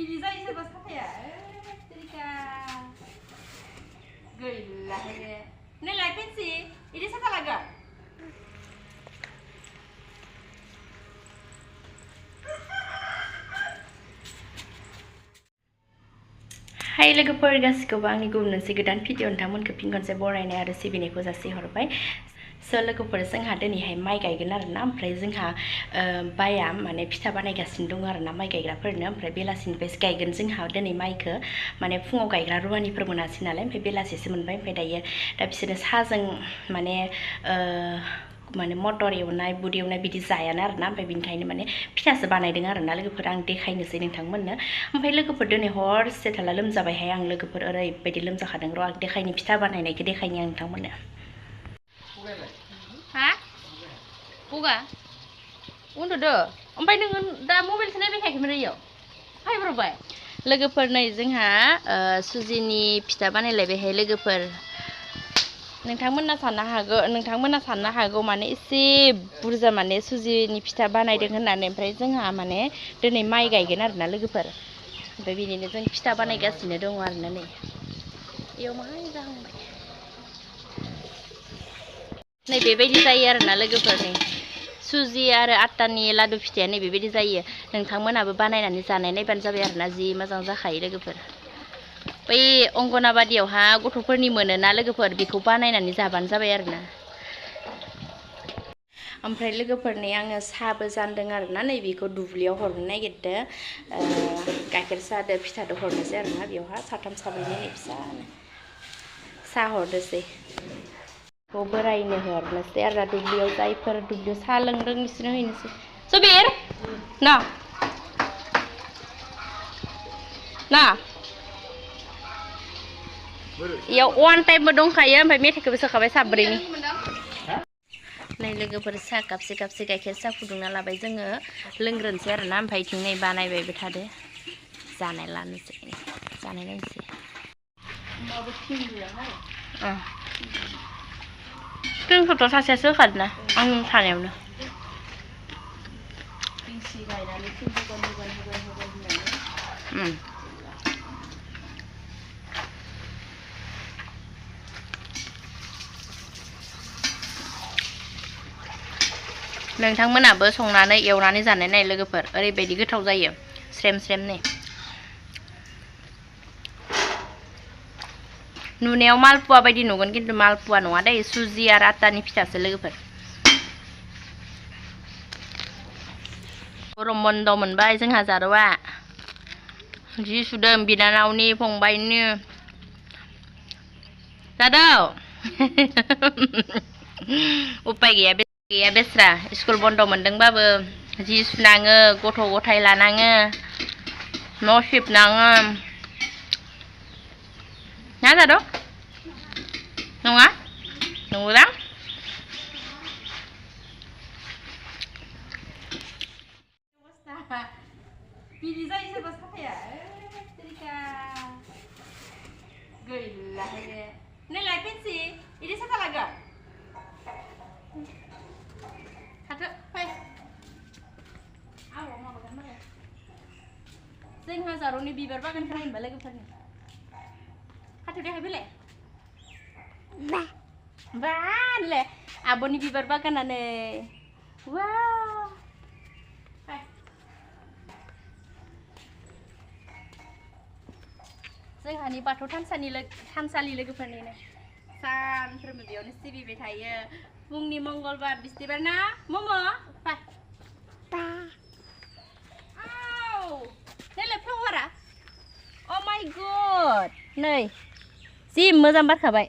बिदि जायो सोरबा साफाया तेरिका गैला हे नैलाय पेन्सि इदि साफा लागोन हाय लोगोफोर गासिखौबो आंनि गुबुन मोनसे गोदान भिडिअ नोंथांमोनखौ फिन खनसे बरायनाय आरो सिबिनायखौ जासिहरबाय स' लोगोफोर जोंहा दिनैहाय माइ गायगोन आरोना ओमफ्राय जोंहा बाया माने फिथा बानायगासिनो दं आरोना माइ गायग्राफोरनो ओमफ्राय बेलासिनिफ्राय गायगोन जोंहा दिनै माइखौ माने फुङाव गायग्रा रुवानिफोर मोनासै नालाय ओमफ्राय बेलासिसो मोनबाय ओमफ्राय दायो दा बिसोरनो साहाजों माने मटर एवनाय बुद एवनाय बिदि जायानो आरोना ओमफ्राय बिनिखायनो माने फिथासो बानायदों आरोना लोगोफोर आं देखायनोसै नोंथांमोननो ओमफ्राय लोगोफोर दिनै हरसे थाला लोमजाबायहाय आं लोगोफोर ओरैबायदि लोमजाखादों र' आं देखायनि फिथा बानायनायखौ देखायनि आं नोंथांमोननो हा गगा उन्दुदो ओमफ्राय नोङो दा मबाइलसो नायबाय थायाखैमोन इयाव फायब्रबाय लोगोफोर नै जोंहा सुजिनि फिथा बानायलायबायहाय लोगोफोर नोंथांमोना साननो हागौ माने एसे बुरजा माने सुजिनि फिथा बानायदों होननानै ओमफ्राय जोंहा माने दिनै माइ गायगोन आरोना लोगोफोर ओमफ्राय बिदिनो जों फिथा बानायगासिनो दङ आरोना नै इयाव माहाय जाहांबाय नै बेबायदि जायो आरोना लोगोफोर नै सुजि आरो आटानि लादु फिथाया नै बेबायदि जायो नोंथांमोनाबो बानायनानै जानाय नायबानो जाबाय आरोना जि मोजां जाखायो लोगोफोर बै अंगनाबादियावहा गथ'फोरनि मोनोना लोगोफोर बेखौ बानायनानै जाबानो जाबाय आरोना ओमफ्राय लोगोफोरनि आङो साहाबो जानदों आरोना नै बेखौ दुब्लियाव हरनो नागिरदों गाइखेर साहादो फिथादो हरनोसै आरोना बेयावहा साथाम साब्रैनि नै फिसानो साहा हरदोसै बोरायनो हरनोसै आरो दुब्लियाव जायफोर दुब्लियाव साहा लोंदों बिसोरनो हैनोसै सुबिर ना इयाव वान टाइमबो दंखायो ओमफ्राय मेथाइखौबो सोखाबाय साब्रैनि नै लोगोफोर साहा कापसे गाइखेर साहा फुदुंना लाबाय जोङो लोंग्रोनोसै आरोना ओमफ्राय इथिं नै बानायबायबो थादो जानाय नायनोसै जोंखौथ' सासेयासो होखादोंना आं थानायावनो नोंथांमोनाबो संनानै एवनानै जानाय नाय लोगोफोर ओरैबायदि गोथाव जायो स्रेम स्रेमनो नुनायाव मालपुवा बायदि नुगोन खिन्थु मालपुवा नङा दै सुजि आरो आटानि फिथासो लोगोफोर गरम बन्द मोनबाय जोंहा जारौआ जि सुदों बिनानावनि फंबायनि जादौ उपाय गैया बेस्रा स्कुल बन्द मोनदोंबाबो जि सुनाङो गथ' गथाय लानाङो न' सिबनाङो ना जादौ नङा नंगौदां बिदि जायो सोरबा साफाया तेरिका गैला हे नैलाय पेन्सि इदि साफा लागोन थाथो फै जोंहा जारौनि बिबार बागान खालामबा लोगोफोरनि खाथो देखाय फैलाय बाले आब'नि बिबार बागानानो वाव जोंहानि बाथौ थानसालि लोगोफोरनिनो सानफ्रोमबो बेयावनो सिबिबाय थायो फुंनि मंगलबार बिस्थिबार ना मम' फै नैलाय फ्लावारा अ माय गड नै जि मोजां बारखाबाय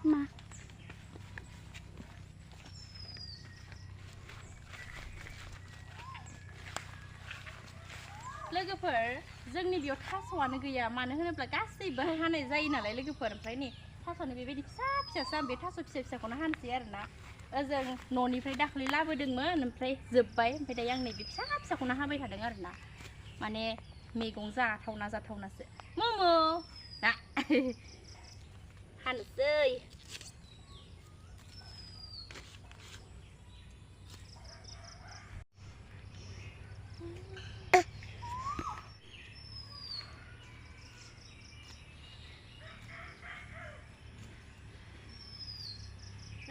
मा लोगोफोर जोंनि बेयाव थास'आनो गैया मानो होनोब्ला गासैबो हानाय जायो नालाय लोगोफोर ओमफ्राय नै थास'नि बेबायदि फिसा फिसासो आं बे थास' फिसाखौनो हानोसै आरोना ओजों न'निफ्राय दाखालि लाबोदोंमोन ओमफ्राय जोब्बाय ओमफ्राय दायो आं नैबे फिसाखौनो हाबाय थादों आरोना माने मैगं जाथावनासो मम' ना हानोसै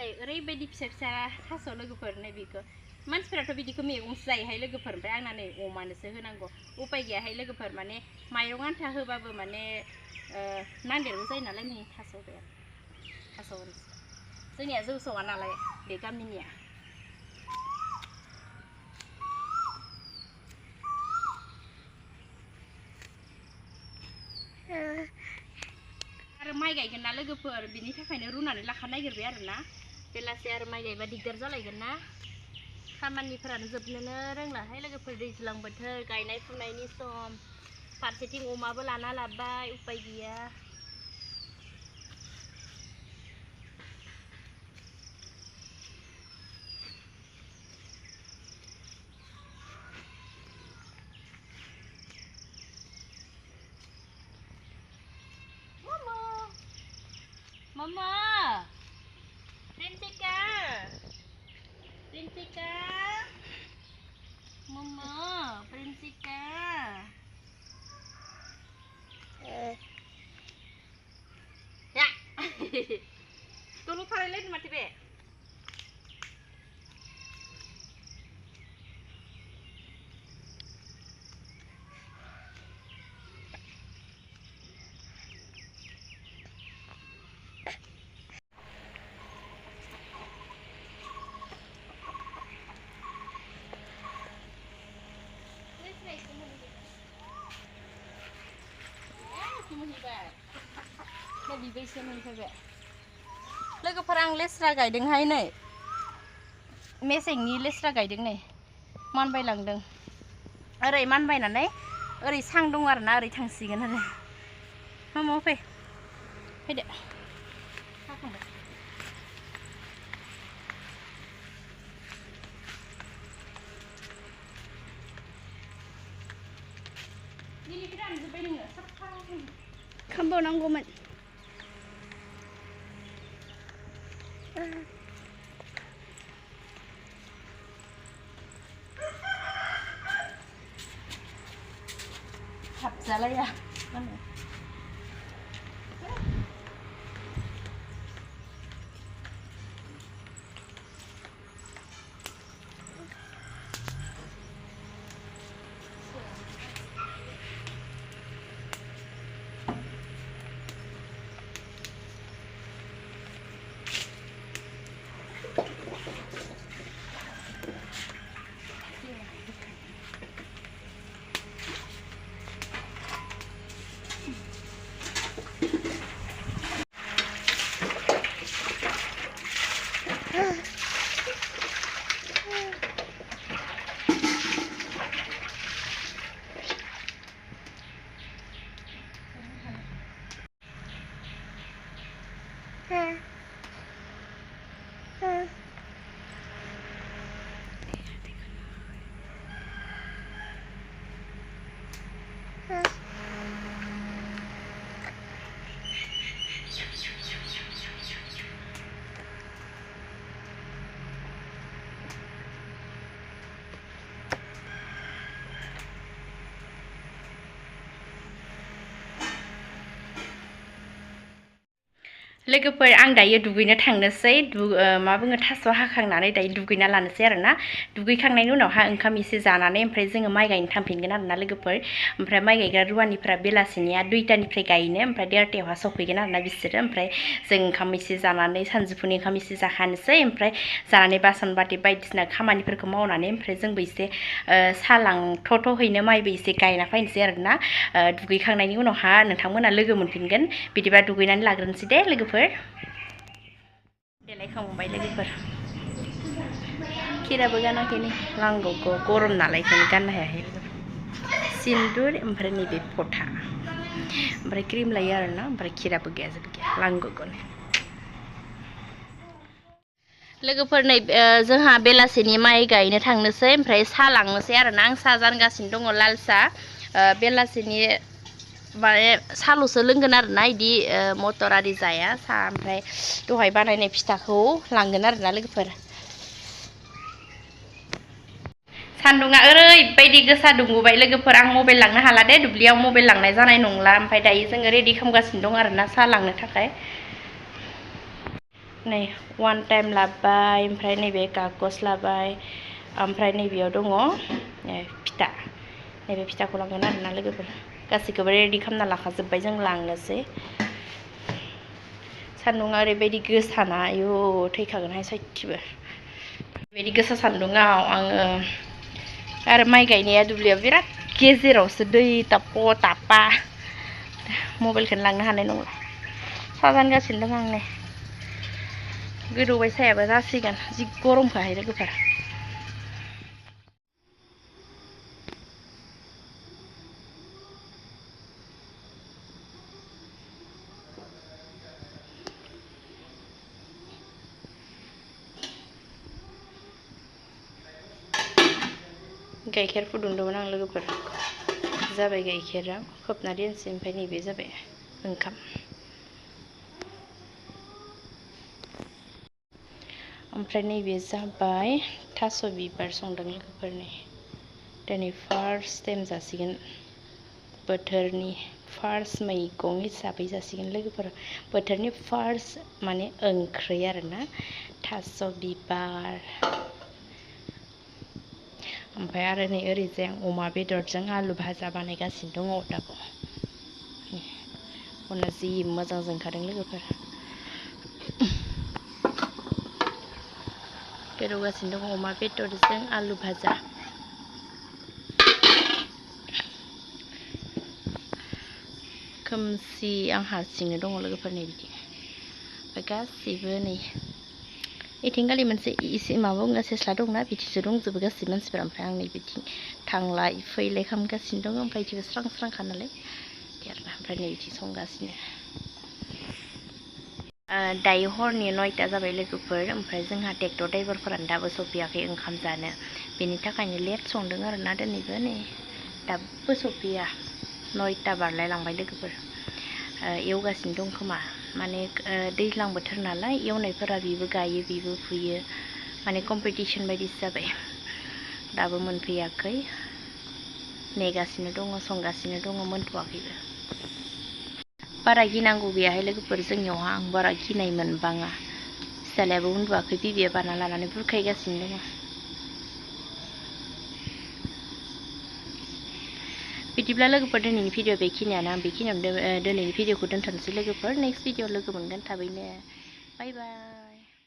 ओमफ्राय ओरैबायदि फिसा फिसा थास' लोगोफोर नै बेखौ मानसिफोराथ' बिदिखौ मैगंसो जायोहाय लोगोफोर ओमफ्राय आंना नै अमानोसो होनांगौ उपाय गैयाहाय लोगोफोर माने माइरं आन्था होबाबो माने नांदेरगौ जायो नालाय नै थास' जोंनिया जौ सङा नालाय बे गामिनिया आरो माइ गायगोन ना लोगोफोर बिनि थाखायनो रुनानै लाखा नागिरबाय आरोना बेलासे आरो माइ गायबा दिगदार जालायगोन ना खामानिफोरानो जोबनोनो रोंलाहाय लोगोफोर दैज्लां बोथोर गायनाय फुनायनि सम फारसेथिं अमाबो लाना लाबाय उपाय गैया Mama, Prinsika, Mama, Prinsika. Ya, tunggu paralel mati be. लोगोफोर आं लेस्रा गायदोंहाय नै मेसेंनि लेस्रा गायदों नै मानबायलांदों ओरै मानबायनानै ओरै सां दं आरोना ओरै थांसिगोन आरो मामा फैदो खामबावनांगौमोन हाबजालाया माने लोगोफोर आं दायो दुगैनो थांनोसै मा बुङो थास' हाखांनानै दायो दुगैना लानोसै आरोना दुगैखांनायनि उनावहा ओंखाम एसे जानानै ओमफ्राय जोङो माइ गायनो थांफिनगोन आरोना लोगोफोर ओमफ्राय माइ गायग्रा रुवानिफ्रा बेलासिनिया 2टानिफ्राय गायनो ओमफ्राय 1:30आवहा सफैगोन आरोना बिसोरो ओमफ्राय जों ओंखाम एसे जानानै सानजौफुनि ओंखाम एसे जाखानोसै ओमफ्राय जानानै बासन बाथि बायदिसिना खामानिफोरखौ मावनानै ओमफ्राय जोंबो एसे सालांथ' हैनो माइबो एसे गायना फैनोसै आरोना दुगैखांनायनि उनावहा नोंथांमोना लोगो मोनफिनगोन बिदिबा दुगैनानै लाग्रोनोसै दे लोगोफोर देलायखांबाय लोगोफोर खिराबो गानाखै नै नांगौ गरम नालाय बेखायनो गाननो हायाखै सिन्दुर ओमफ्राय नैबे फथा ओमफ्राय क्रिम लायो आरोना ओमफ्राय खिराबो गैया जेबो गैया नांगौखौनो लोगोफोर नै जोंहा बेलासिनि माइ गायनो थांनोसै ओमफ्राय साहा लांनोसै आरोना आं साहा जानगासिनो दङ लाल साहा बेलासिनि माने साल'सो लोंगोन आरोना इदि मटर आरि जाया साहा ओमफ्राय दहाय बानायनाय फिथाखौ लांगोन आरोना लोगोफोर सान्दुङा ओरैबायदि गोसा दुंबोबाय लोगोफोर आं मबाइल लांनो हाला दे दुब्लियाव मबाइल लांनाय जानाय नंला ओमफ्राय दायो जोङो रेडि खालामगासिनो दं आरोना साहा लांनो थाखाय नै वान टाइम लाबाय ओमफ्राय नैबे कागज लाबाय ओमफ्राय नैबेयाव दङ फिथा नैबे फिथाखौ लांगोन आरोना लोगोफोर गासैखौबो रेडि खालामना लाखाजोब्बाय जों लांनोसै सान्दुङा ओरैबायदि गोसाना आयु थैखागोनहाय सयथिबो बेबायदि गोसा सान्दुङाव आङो आरो माइ गायनाया दुब्लियाव बिराद गेजेरावसो दै ताप' तापा मबाइलखौनो लांनो हानाय नंला साजानगासिनो दं आं नै गोदौबाय सायाबो जासिगोन जि गरमखाहाय लोगोफोर गाइखेर फुदुंदोंमोन आं लोगोफोर जाबाय गाइखेरा खोबना दोनसै ओमफ्राय नैबे जाबाय ओंखाम ओमफ्राय नैबे जाबाय थास' बिबार संदों लोगोफोरनि दिनै फार्स्ट टाइम जासिगोन बोथोरनि फार्स्ट मैगं हिसाबै जासिगोन लोगोफोर बोथोरनि फार्स्ट माने ओंख्रि आरोना थास' बिबार ओमफ्राय आरो नै ओरैजाय अमा बेदरजों आलु भाजा बानायगासिनो दङ अरदाबाव अनला जि मोजां जोंखादों लोगोफोर गोदौगासिनो दङ अमा बेदरजों आलु भाजा खोमसि आं हारसिंनो दङ लोगोफोरनि बिदि ओमफ्राय गासैबो नै इथिंगालि मोनसे एसे माबा सेस्ला दंना बिथिंसो दंजोबो गासैबो मानसिफोरा ओमफ्राय आं नै बिथिं थांलाय फैलाय खालामगासिनो दङ ओमफ्राय बिथिंबो स्रां स्रांखा नालाय आरोना ओमफ्राय नै बिथिं संगासिनो दायो हरनि 9ता जाबाय लोगोफोर ओमफ्राय जोंहा ट्रेक्टर ड्राइभारफोरानो दाबो सफैयाखै ओंखाम जानो बेनि थाखायनो लेट संदों आरोना दिनैबो नै दाबो सफैया 9ता बारलाय लांबाय लोगोफोर एवगासिनो दं खोमा माने दैज्लां बोथोर नालाय एवनायफोरा बिबो गायो बिबो फुयो माने कम्पिटिसन बायदिसो जाबाय दाबो मोनफैयाखै नेगासिनो दङ संगासिनो दङ मोनथ'वाखैबो बारा गिनांगौ गैयाहाय लोगोफोर जोंनियावहा आं बारा गिनाय मोनबाङा फिसालायाबो उन्दुवाखै बिबैया बाना लानानै बुरखायगासिनो दङ बिदिब्ला लोगोफोर दिनैनि भिडिअ बेखिनियानो आं बेखिनियावनो दिनैनि भिडिअखौ दोनथ'नोसै लोगोफोर नेक्स्ट भिडिअ लोगो मोनगोन थाबैनो बाय बाय